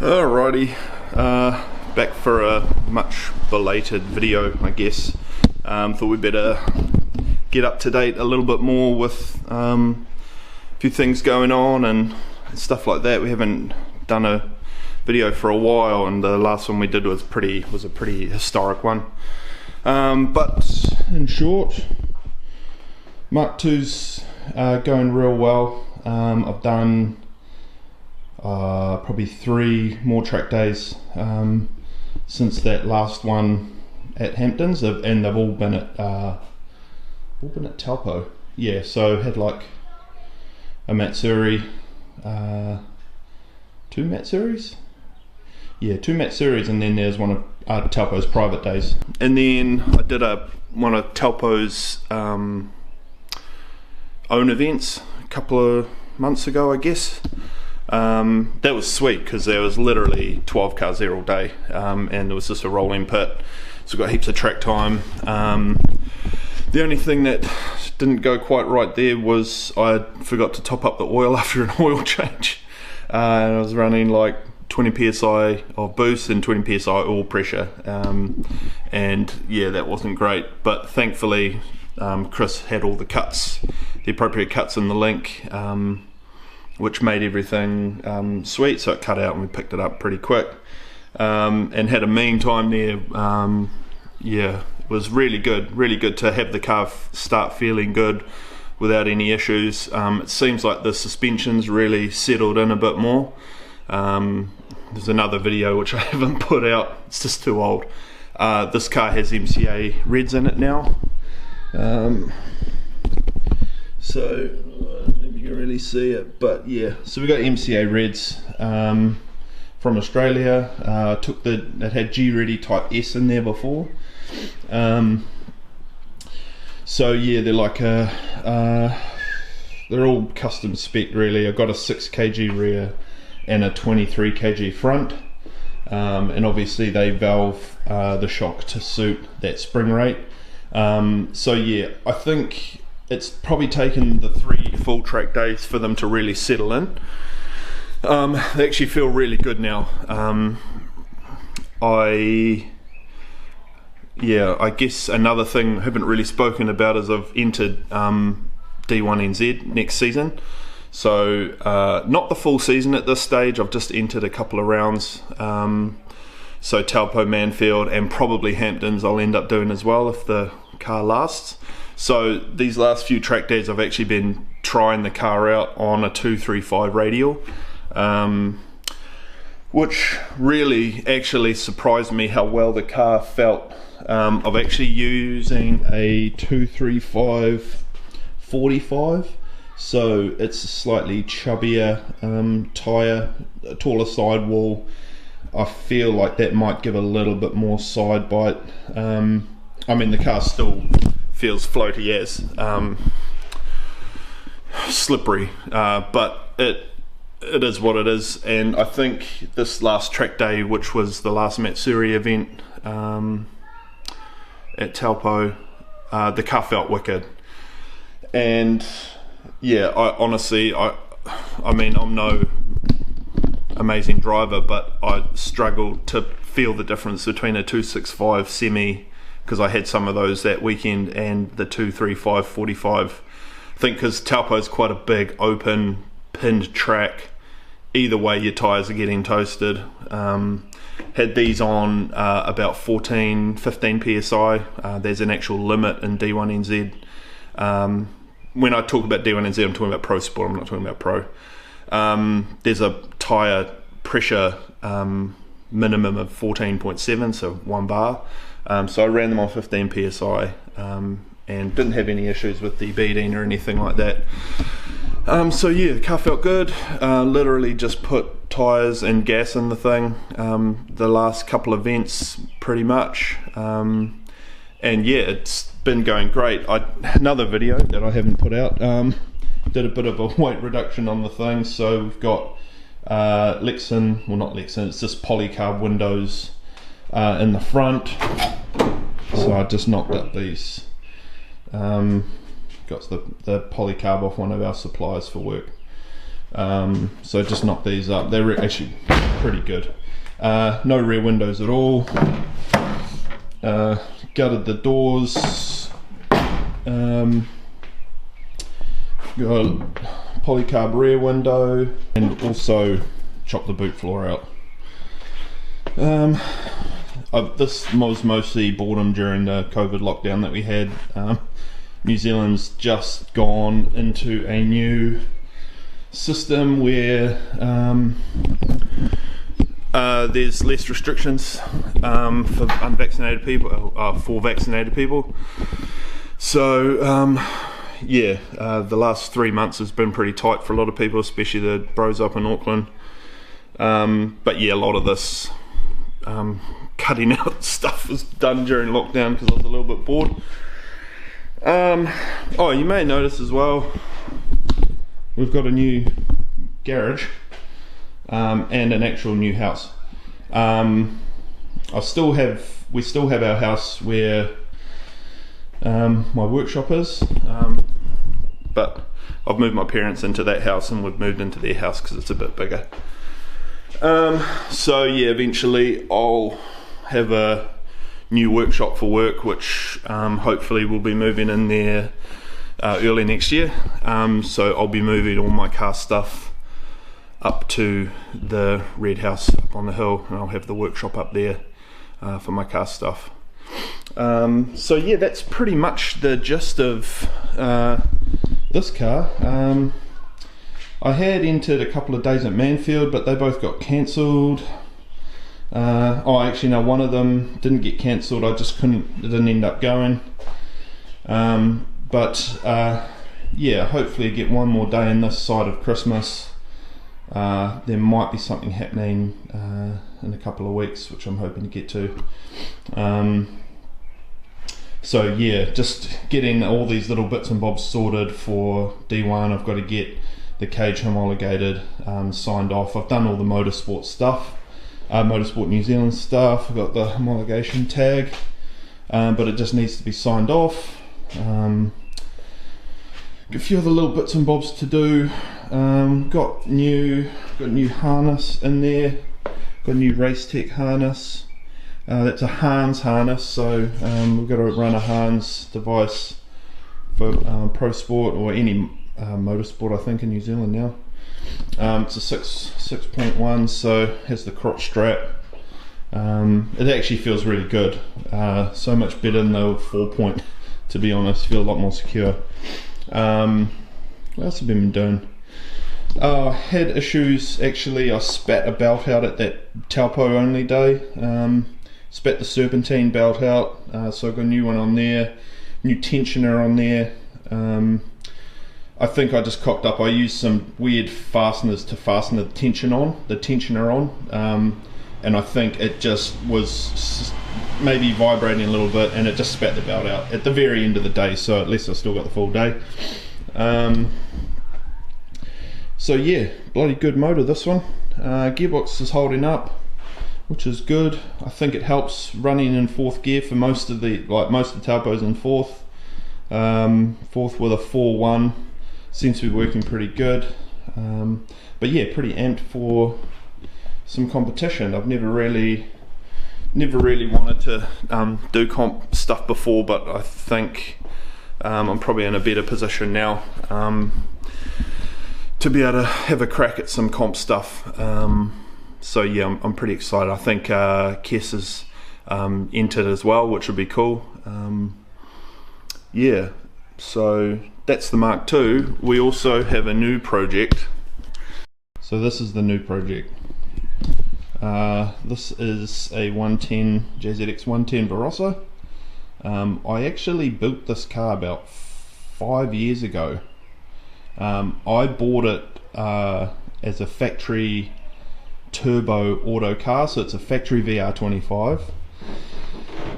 Alrighty, back for a much belated video, I guess. Thought we'd better get up to date a little bit more with a few things going on and stuff like that. We haven't done a video for a while, and the last one we did was a pretty historic one. But in short, Mark II's going real well. I've done probably 3 more track days since that last one at Hamptons, and they've all been at Taupo. Yeah, so had like a Matsuri, 2 Matsuris? Yeah, 2 Matsuris, and then there's one of Taupo's private days. And then I did one of Taupo's own events a couple of months ago, I guess. That was sweet because there was literally 12 cars there all day, and there was just a rolling pit, so we got heaps of track time. The only thing that didn't go quite right there was I forgot to top up the oil after an oil change, and I was running like 20 psi of boost and 20 psi oil pressure, and yeah, that wasn't great, but thankfully Chris had all the cuts, the appropriate cuts in the link, which made everything sweet, so it cut out and we picked it up pretty quick, and had a mean time there. Yeah, it was really good to have the car start feeling good without any issues. It seems like the suspension's really settled in a bit more. There's another video which I haven't put out, it's just too old. This car has MCA reds in it now. So you can really see it, but yeah, so we got MCA reds from Australia. It had G Ready Type S in there before, so yeah, they're like they're all custom spec really. I've got a 6 kg rear and a 23 kg front, and obviously they valve the shock to suit that spring rate. So yeah, I think it's probably taken the 3 full track days for them to really settle in. They actually feel really good now. I guess another thing I haven't really spoken about is I've entered D1NZ next season. So not the full season at this stage, I've just entered a couple of rounds. So Taupo, Manfield and probably Hamptons I'll end up doing as well if the car lasts. So these last few track days I've actually been trying the car out on a 235 radial, which really actually surprised me how well the car felt. I'm actually using a 235 45, so it's a slightly chubbier tyre, a taller sidewall. I feel like that might give a little bit more side bite. I mean, the car still feels floaty as slippery, but it is what it is. And I think this last track day, which was the last Matsuri event at Taupo, the car felt wicked. And yeah, I honestly, I mean, I'm no amazing driver, but I struggled to feel the difference between a 265 semi, because I had some of those that weekend, and the 235 45. I think because Taupo is quite a big open pinned track, either way your tyres are getting toasted. Had these on about 14-15 psi. There's an actual limit in D1NZ. When I talk about D1NZ, I'm talking about Pro Sport, I'm not talking about Pro. There's a tyre pressure minimum of 14.7, so 1 bar. So I ran them on 15 psi and didn't have any issues with the beading or anything like that. So yeah, the car felt good. Literally just put tyres and gas in the thing the last couple of events pretty much. And yeah, it's been going great. Another video that I haven't put out, did a bit of a weight reduction on the thing. So we've got Lexan, well not Lexan, it's just polycarb windows in the front. So I just knocked up these, got the polycarb off one of our suppliers for work. So just knocked these up. They're actually pretty good. No rear windows at all. Gutted the doors. Got a polycarb rear window, and also chopped the boot floor out. This was mostly boredom during the COVID lockdown that we had. New Zealand's just gone into a new system where there's less restrictions for unvaccinated people, for vaccinated people. So yeah, the last 3 months has been pretty tight for a lot of people, especially the bros up in Auckland. But yeah, a lot of this cutting out stuff was done during lockdown because I was a little bit bored. Oh, you may notice as well, we've got a new garage and an actual new house. We still have our house where my workshop is, but I've moved my parents into that house and we've moved into their house because it's a bit bigger. So yeah, eventually I'll have a new workshop for work, which hopefully we'll be moving in there early next year. So I'll be moving all my car stuff up to the red house up on the hill, and I'll have the workshop up there for my car stuff. So yeah, that's pretty much the gist of this car. I had entered a couple of days at Manfield, but they both got cancelled. Oh, actually no, one of them didn't get cancelled, I just didn't end up going. But yeah, hopefully get one more day in this side of Christmas. There might be something happening in a couple of weeks, which I'm hoping to get to. So yeah, just getting all these little bits and bobs sorted for D1. I've got to get the cage homologated, signed off. I've done all the motorsport stuff, Motorsport New Zealand stuff. I've got the homologation tag, but it just needs to be signed off. A few other little bits and bobs to do. Got new harness in there. Got a new Race Tech harness. That's a Hans harness, so we've got to run a Hans device for pro sport or any motorsport, I think, in New Zealand now. It's a 6.1, so has the crotch strap. It actually feels really good, so much better than the 4-point, to be honest. Feel a lot more secure. What else have I been doing? I had issues, actually. I spat a belt out at that Taupo only day. Spat the serpentine belt out, so I've got a new one on there, new tensioner on there. I think I just cocked up. I used some weird fasteners to fasten the tensioner on, and I think it just was maybe vibrating a little bit, and it just spat the belt out at the very end of the day, so at least I still got the full day. So yeah, bloody good motor, this one. Gearbox is holding up, which is good. I think it helps running in 4th gear for most of the Taupos in 4th. 4th with a 4.1 seems to be working pretty good. But yeah, pretty amped for some competition. I've never really wanted to do comp stuff before, but I think I'm probably in a better position now to be able to have a crack at some comp stuff. So yeah, I'm pretty excited. I think Kess is entered as well, which would be cool. Yeah, so that's the Mark II. We also have a new project. So this is the new project. This is a JZX110 Verossa. I actually built this car about 5 years ago. I bought it as a factory turbo auto car, so it's a factory VR25.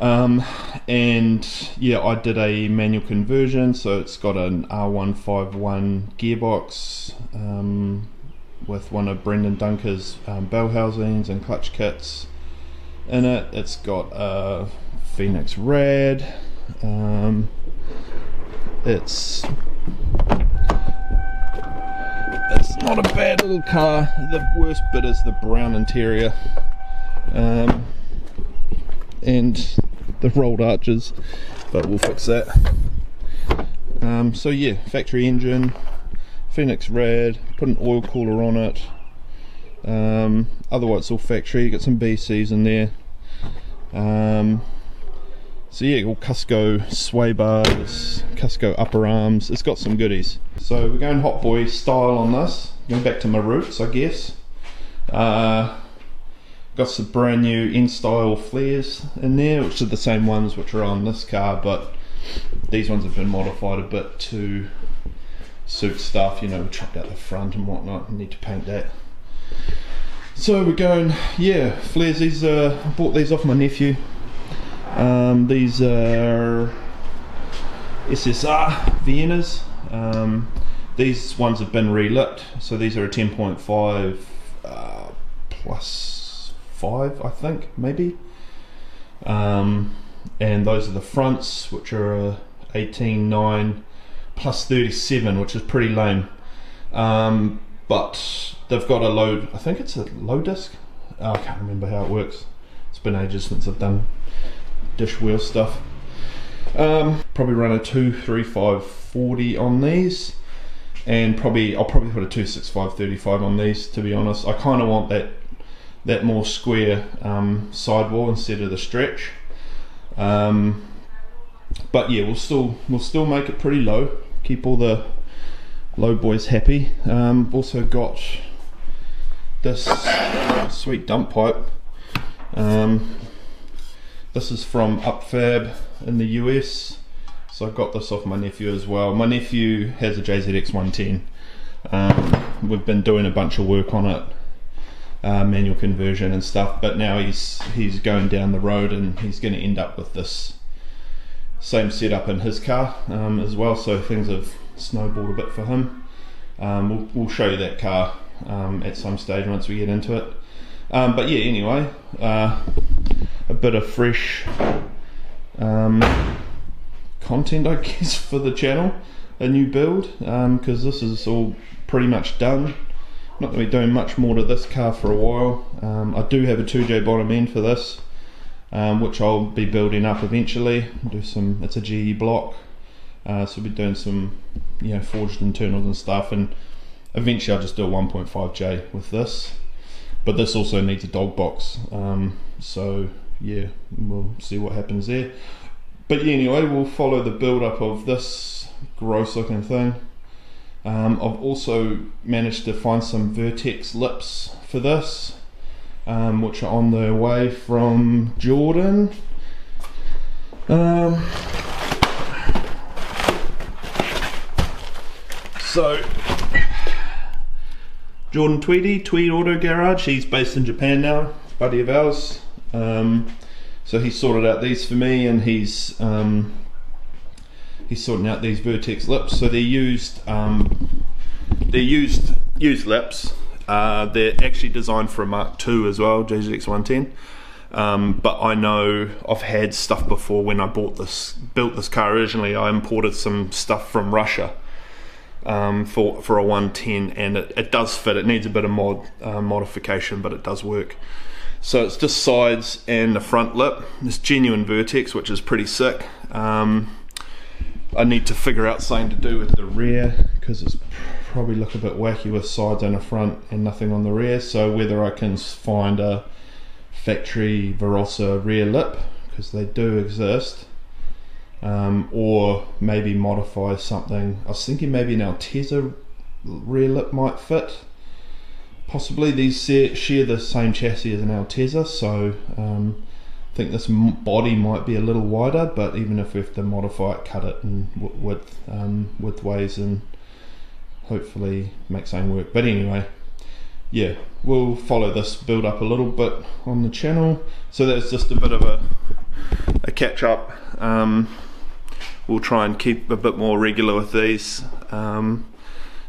And yeah, I did a manual conversion, so it's got an R151 gearbox with one of Brendan Dunker's bell housings and clutch kits in it. It's got a Phoenix Rad. It's not a bad little car. The worst bit is the brown interior and the rolled arches, but we'll fix that. So yeah, factory engine, Phoenix Rad, put an oil cooler on it. Otherwise it's all factory. Got some BCs in there. So yeah, all Cusco sway bars, Cusco upper arms. It's got some goodies. So we're going hot boy style on this. Going back to my roots, I guess. Got some brand new N-style flares in there, which are the same ones which are on this car, but these ones have been modified a bit to suit stuff. You know, we chopped out the front and whatnot. Need to paint that. So we're going, yeah, flares. These I bought these off my nephew. These are SSR Viennas. These ones have been relit, so these are a 10.5 plus 5, I think, maybe. And those are the fronts, which are a 18.9 plus 37, which is pretty lame. But they've got a low, I think it's a low disc. I can't remember how it works. It's been ages since I've done dish wheel stuff. Probably run a 235/40 on these, and I'll probably put a 265/35 on these, to be honest. I kind of want that more square sidewall instead of the stretch. But yeah, we'll still make it pretty low, keep all the low boys happy. Also got this sweet dump pipe. This is from Upfab in the US, so I got this off my nephew as well. My nephew has a JZX110. We've been doing a bunch of work on it, manual conversion and stuff, but now he's going down the road and he's going to end up with this same setup in his car as well, so things have snowballed a bit for him. We'll show you that car at some stage once we get into it. But yeah, anyway, a bit of fresh content, I guess, for the channel. A new build, because this is all pretty much done. Not going to be doing much more to this car for a while. I do have a 2J bottom end for this. which I'll be building up eventually. Do some, it's a GE block, so we'll be doing some, you know, forged internals and stuff, and eventually I'll just do a 1.5J with this. But this also needs a dog box, so yeah, we'll see what happens there. But yeah, anyway, we'll follow the build up of this gross looking thing. I've also managed to find some Vertex lips for this, which are on their way from Jordan. So Jordan Tweed Auto Garage, he's based in Japan now, buddy of ours. So he sorted out these for me, and he's sorting out these Vertex lips. So they're used lips. They're actually designed for a Mark II as well, JZX110. But I know I've had stuff before. When I built this car originally, I imported some stuff from Russia for a 110, and it does fit. It needs a bit of modification, but it does work. So it's just sides and the front lip. This genuine Vertex, which is pretty sick. I need to figure out something to do with the rear, because it's probably look a bit wacky with sides and a front and nothing on the rear. So whether I can find a factory Verossa rear lip, because they do exist, or maybe modify something. I was thinking maybe an Altezza rear lip might fit. Possibly these share the same chassis as an Altezza, so I think this body might be a little wider, but even if we have to modify it, cut it in widthways, and hopefully make something work. But anyway, yeah, we'll follow this build up a little bit on the channel. So that's just a bit of a catch up. We'll try and keep a bit more regular with these.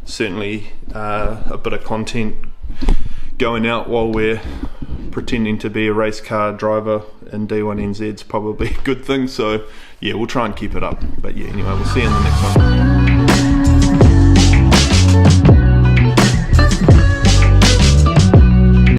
Certainly a bit of content going out while we're pretending to be a race car driver in D1NZ is probably a good thing. So yeah, we'll try and keep it up. But yeah, anyway, we'll see you in the next one.